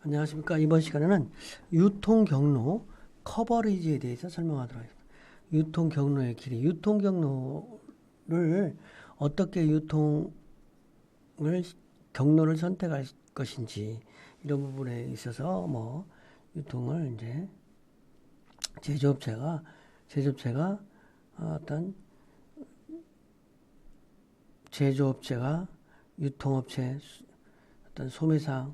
안녕하십니까. 이번 시간에는 유통 경로 커버리지에 대해서 설명하도록 하겠습니다. 유통 경로의 길이, 유통 경로를 어떻게 경로를 선택할 것인지 이런 부분에 있어서 유통을 이제 제조업체가 어떤 제조업체가 유통업체 어떤 소매상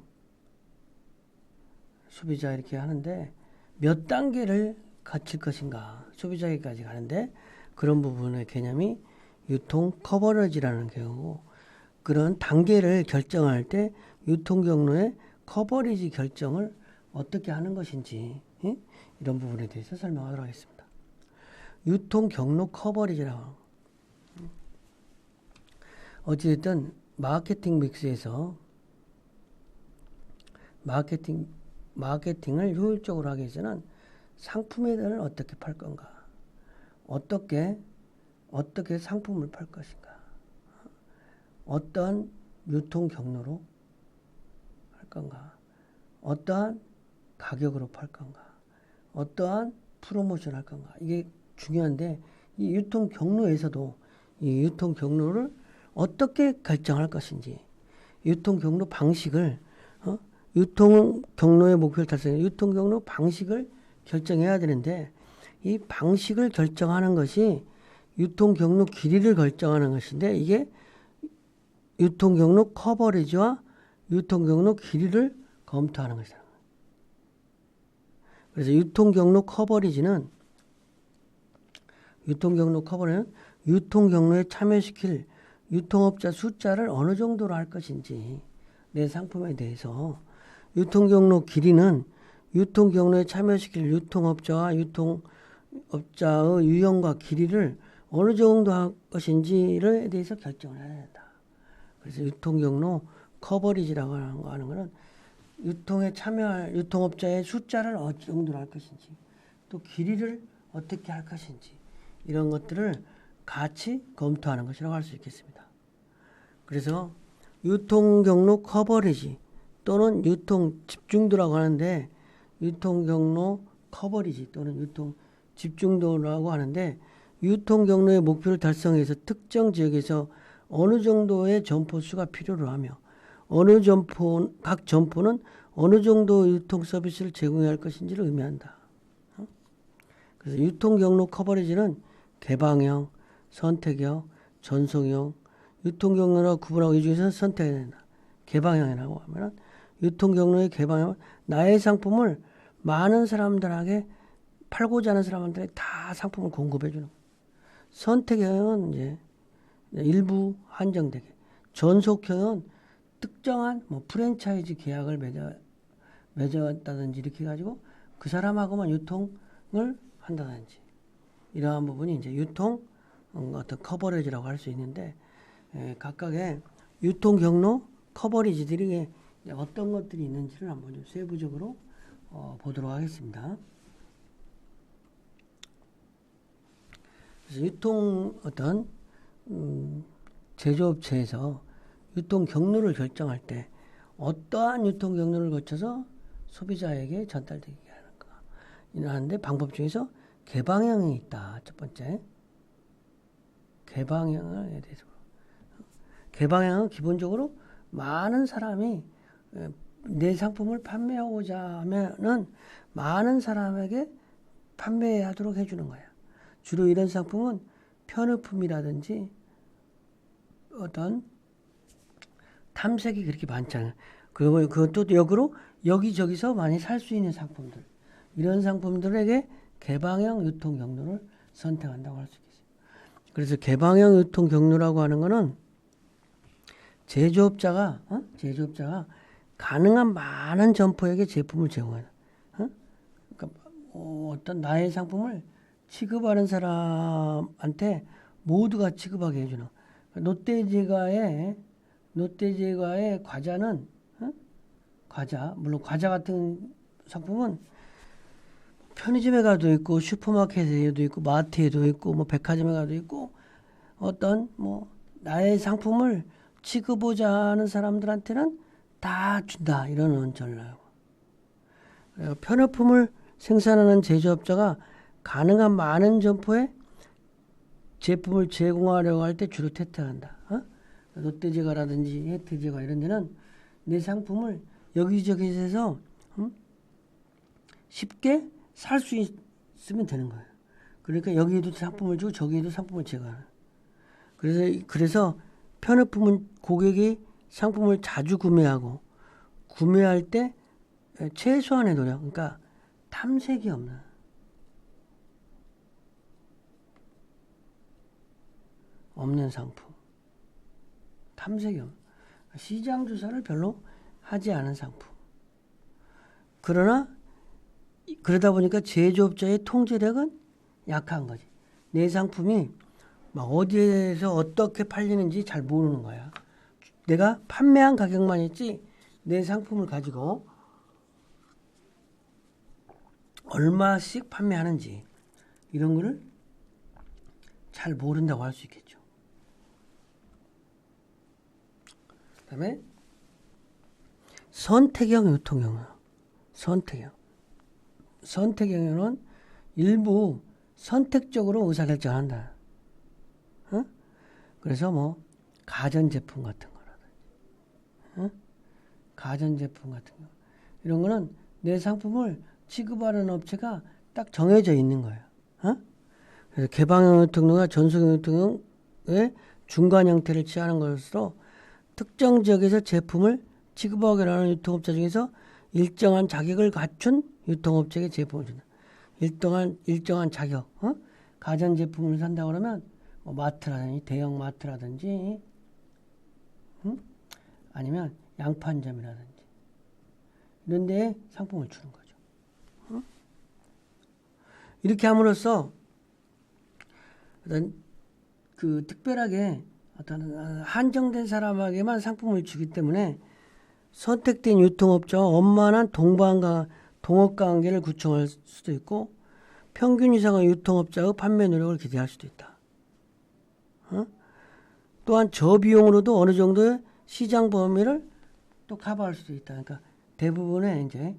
소비자 이렇게 하는데 몇 단계를 거칠 것인가 소비자에게까지 가는데 그런 부분의 개념이 유통 커버리지라는 경우고 그런 단계를 결정할 때 유통 경로의 커버리지 결정을 어떻게 하는 것인지 이런 부분에 대해서 설명하도록 하겠습니다. 유통 경로 커버리지라고 어찌됐든 마케팅 믹스에서 마케팅을 효율적으로 하기 위해서는 상품에 대한 어떻게 팔 건가, 어떻게 상품을 팔 것인가, 어떤 유통 경로로 할 건가, 어떠한 가격으로 팔 건가, 어떠한 프로모션 할 건가 이게 중요한데 이 유통 경로에서도 이 유통 경로를 어떻게 결정할 것인지 유통 경로 방식을 유통 경로의 목표를 달성해 유통 경로 방식을 결정해야 되는데 이 방식을 결정하는 것이 유통 경로 길이를 결정하는 것인데 이게 유통 경로 커버리지와 유통 경로 길이를 검토하는 것이다. 그래서 유통 경로 커버리지는 유통 경로에 참여시킬 유통업자 숫자를 어느 정도로 할 것인지 내 상품에 대해서 유통 경로 길이는 유통 경로에 참여시킬 유통업자와 유통업자의 유형과 길이를 어느 정도 할 것인지에 대해서 결정을 해야 된다. 그래서 유통 경로 커버리지라고 하는 것은 유통에 참여할 유통업자의 숫자를 어느 정도로 할 것인지 또 길이를 어떻게 할 것인지 이런 것들을 같이 검토하는 것이라고 할 수 있겠습니다. 그래서 유통 경로 커버리지 또는 유통 집중도라고 하는데 유통 경로 커버리지 또는 유통 집중도라고 하는데 유통 경로의 목표를 달성해서 특정 지역에서 어느 정도의 점포 수가 필요로 하며 각 점포는 어느 정도 유통 서비스를 제공해야 할 것인지를 의미한다. 그래서 유통 경로 커버리지는 개방형, 선택형, 전송형, 유통 경로라고 구분하고 이 중에서 선택해야 된다. 개방형이라고 하면은 유통 경로의 개방형은 나의 상품을 많은 사람들에게 팔고자 하는 사람들에게 다 상품을 공급해 주는 거예요. 선택형은 이제 일부 한정되게, 전속형은 특정한 프랜차이즈 계약을 맺었다든지 이렇게 해가지고 그 사람하고만 유통을 한다든지 이러한 부분이 이제 유통 어떤 커버리지라고 할 수 있는데 각각의 유통 경로 커버리지들이 어떤 것들이 있는지를 한번 좀 세부적으로 보도록 하겠습니다. 그래서 유통 제조업체에서 유통 경로를 결정할 때 어떠한 유통 경로를 거쳐서 소비자에게 전달되게 하는가 이러는데 방법 중에서 개방형이 있다. 첫 번째 개방형에 대해서 개방형은 기본적으로 많은 사람이 내 상품을 판매하고자 하면은 많은 사람에게 판매하도록 해주는 거야. 주로 이런 상품은 편의품이라든지 어떤 탐색이 그렇게 많잖아요. 그것도 역으로 여기저기서 많이 살 수 있는 상품들. 이런 상품들에게 개방형 유통 경로를 선택한다고 할 수 있겠어요. 그래서 개방형 유통 경로라고 하는 거는 제조업자가 가능한 많은 점포에게 제품을 제공하는. 그러니까 어떤 나의 상품을 취급하는 사람한테 모두가 취급하게 해주는. 롯데제과의 과자는 물론 과자 같은 상품은 편의점에 가도 있고 슈퍼마켓에도 있고 마트에도 있고 백화점에 가도 있고 어떤 나의 상품을 취급하고자 하는 사람들한테는 다 준다 이런 전략. 편의품을 생산하는 제조업자가 가능한 많은 점포에 제품을 제공하려고 할 때 주로 채택한다. 롯데제과라든지 혜태제과 이런 데는 내 상품을 여기저기에서 쉽게 살 수 있으면 되는 거예요. 그러니까 여기에도 상품을 주고 저기에도 상품을 제공하는. 그래서 편의품은 고객이 상품을 자주 구매하고 구매할 때 최소한의 노력, 그러니까 탐색이 없는 상품. 탐색이 없는. 시장 조사를 별로 하지 않은 상품. 그러다 보니까 제조업자의 통제력은 약한 거지. 내 상품이 막 어디에서 어떻게 팔리는지 잘 모르는 거야. 내가 판매한 가격만 있지 내 상품을 가지고 얼마씩 판매하는지 이런 거를 잘 모른다고 할 수 있겠죠. 그 다음에 선택형 유통경로. 선택형은 일부 선택적으로 의사결정한다. 그래서 뭐 가전제품 같은 거라든지 가전제품 같은 거 이런 거는 내 상품을 취급하는 업체가 딱 정해져 있는 거예요. 그래서 개방형 유통경로가 전속형 유통경로의 중간 형태를 취하는 것으로 특정 지역에서 제품을 취급하기로 하는 유통업자 중에서 일정한 자격을 갖춘 유통업체에게 제품을 준다. 일정한 자격. 가전제품을 산다고 그러면 뭐 마트라든지 대형 마트라든지 아니면 양판점이라든지 이런 데에 상품을 주는 거죠. 이렇게 함으로써 어떤 그 특별하게 어떤 한정된 사람에게만 상품을 주기 때문에 선택된 유통업자와 원만한 동업관계를 구축할 수도 있고 평균 이상의 유통업자의 판매 노력을 기대할 수도 있다. 또한 저비용으로도 어느 정도의 시장 범위를 또 커버할 수도 있다. 그러니까 대부분의 이제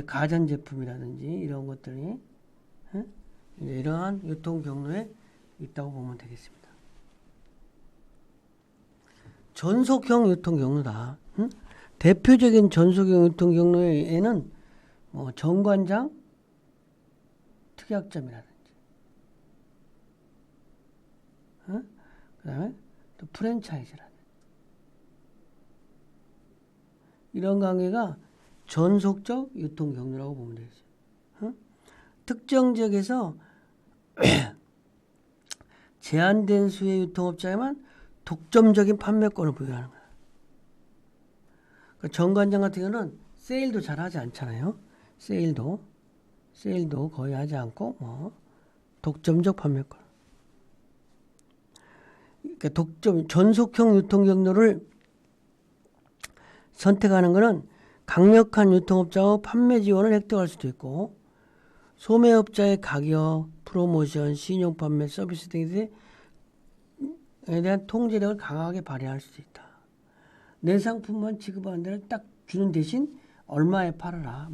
가전제품이라든지 이런 것들이 이제 이러한 유통 경로에 있다고 보면 되겠습니다. 전속형 유통 경로다. 대표적인 전속형 유통 경로에는 뭐 정관장, 특약점이라든지, 그다음에 또 프랜차이즈라든지 이런 관계가 전속적 유통 경로라고 보면 되죠. 특정 지역에서 제한된 수의 유통업자에만 독점적인 판매권을 부여하는 거야. 그러니까 정관장 같은 경우는 세일도 잘 하지 않잖아요. 세일도 거의 하지 않고 독점적 판매권. 그러니까 전속형 유통 경로를 선택하는 것은 강력한 유통업자와 판매 지원을 획득할 수도 있고 소매업자의 가격, 프로모션, 신용 판매, 서비스 등에 대한 통제력을 강하게 발휘할 수도 있다. 내 상품만 취급하는 데를 딱 주는 대신 얼마에 팔아라.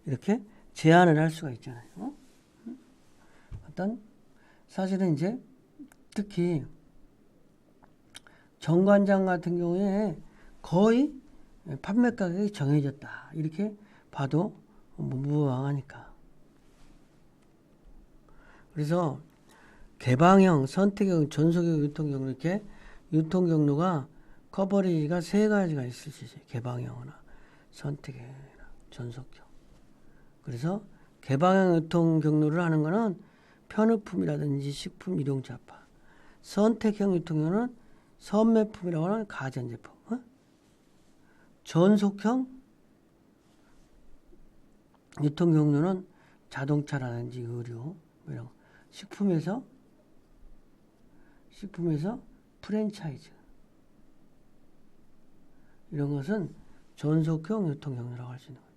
이렇게 제한을 할 수가 있잖아요. 사실은 이제 특히 정관장 같은 경우에 거의 판매 가격이 정해졌다. 이렇게 봐도 무방하니까. 그래서 개방형, 선택형, 전속형 유통 경로 이렇게 유통 경로가 커버리지가 세 가지가 있을 수 있어요. 개방형이나 선택형이나 전속형. 그래서 개방형 유통 경로를 하는 거는 편의품이라든지 식품, 일용잡화. 선택형 유통 경로는 선매품이라고 하는 가전제품. 전속형 유통 경로는 자동차라든지 의류, 이런 거. 식품에서 프랜차이즈 이런 것은 전속형 유통 경로라고 할 수 있는 거죠.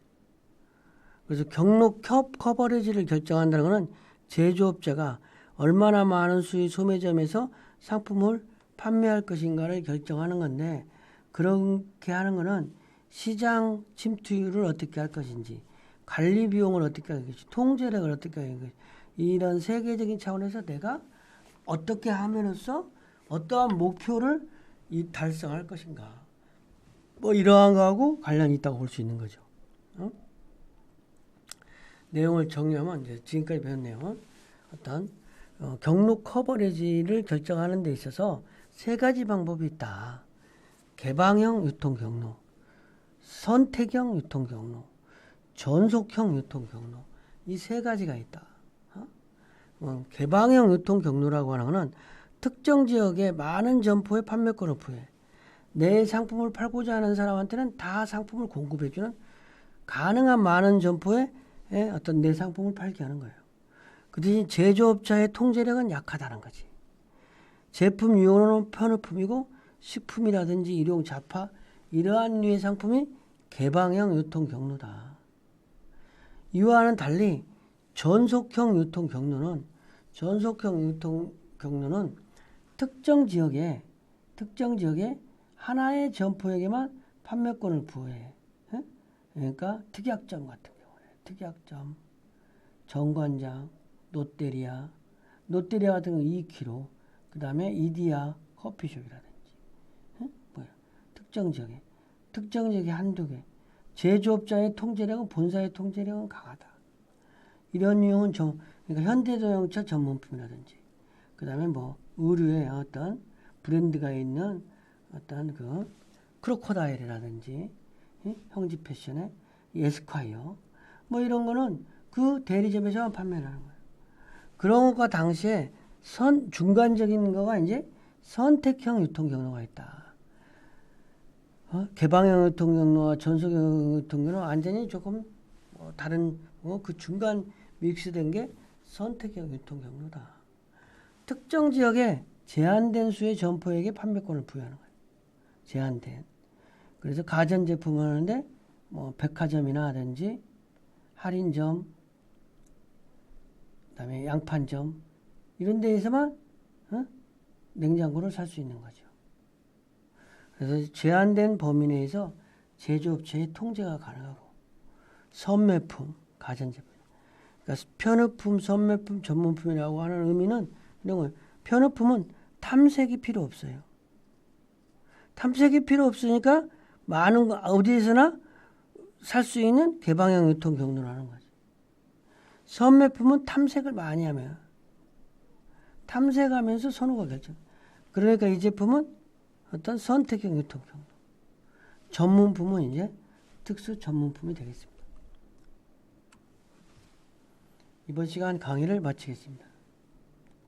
그래서 경로 커버리지를 결정한다는 것은 제조업자가 얼마나 많은 수의 소매점에서 상품을 판매할 것인가를 결정하는 건데 그렇게 하는 것은 시장 침투율을 어떻게 할 것인지, 관리 비용을 어떻게 할 것인지, 통제력을 어떻게 할 것인지, 이런 세계적인 차원에서 내가 어떻게 함으로써 어떠한 목표를 달성할 것인가. 뭐 이러한 거하고 관련이 있다고 볼 수 있는 거죠. 어? 내용을 정리하면 이제 지금까지 배운 내용은 어떤 경로 커버리지를 결정하는 데 있어서 세 가지 방법이 있다. 개방형 유통 경로, 선택형 유통 경로, 전속형 유통 경로. 이 세 가지가 있다. 개방형 유통 경로라고 하는 것은 특정 지역의 많은 점포의 판매권을 부여해 내 상품을 팔고자 하는 사람한테는 다 상품을 공급해주는 가능한 많은 점포에 어떤 내 상품을 팔게 하는 거예요. 그 대신 제조업자의 통제력은 약하다는 거지. 제품 유효는 편의품이고 식품이라든지 일용 잡화 이러한 류의 상품이 개방형 유통 경로다. 이와는 달리 전속형 유통 경로는 특정 지역에 하나의 점포에게만 판매권을 부여해. 그러니까 특약점 같은 경우에 특약점, 정관장, 롯데리아 같은 경우 2kg, 그 다음에 이디야 커피숍이라든지 특정 지역에 한두 개. 제조업자의 통제력은 본사의 통제력은 강하다. 이런 유형은 그러니까 현대자동차 전문품이라든지, 그 다음에 뭐 의류의 어떤 브랜드가 있는 어떤 그 크로코다일이라든지, 형지 패션의 에스콰이어, 뭐 이런 거는 그 대리점에서만 판매를 하는 거예요. 그런 것과 당시에 중간적인 거가 이제 선택형 유통 경로가 있다. 개방형 유통 경로와 전속형 유통 경로 완전히 조금 다른 그 중간 믹스된 게 선택형 유통 경로다. 특정 지역에 제한된 수의 점포에게 판매권을 부여하는 거예요. 제한된. 그래서 가전제품을 하는데 뭐 백화점이나 하든지 할인점, 그다음에 양판점 이런 데에서만 냉장고를 살 수 있는 거죠. 그래서 제한된 범위 내에서 제조업체의 통제가 가능하고 선매품, 가전제품, 그러니까 편의품, 선매품, 전문품이라고 하는 의미는 이런 거예요. 편의품은 탐색이 필요 없어요. 탐색이 필요 없으니까 많은 거 어디에서나 살 수 있는 개방형 유통 경로라는 거지. 선매품은 탐색을 많이 하면 탐색하면서 선호가 결정. 그러니까 이 제품은 어떤 선택형 유통 경로. 전문품은 이제 특수 전문품이 되겠습니다. 이번 시간 강의를 마치겠습니다.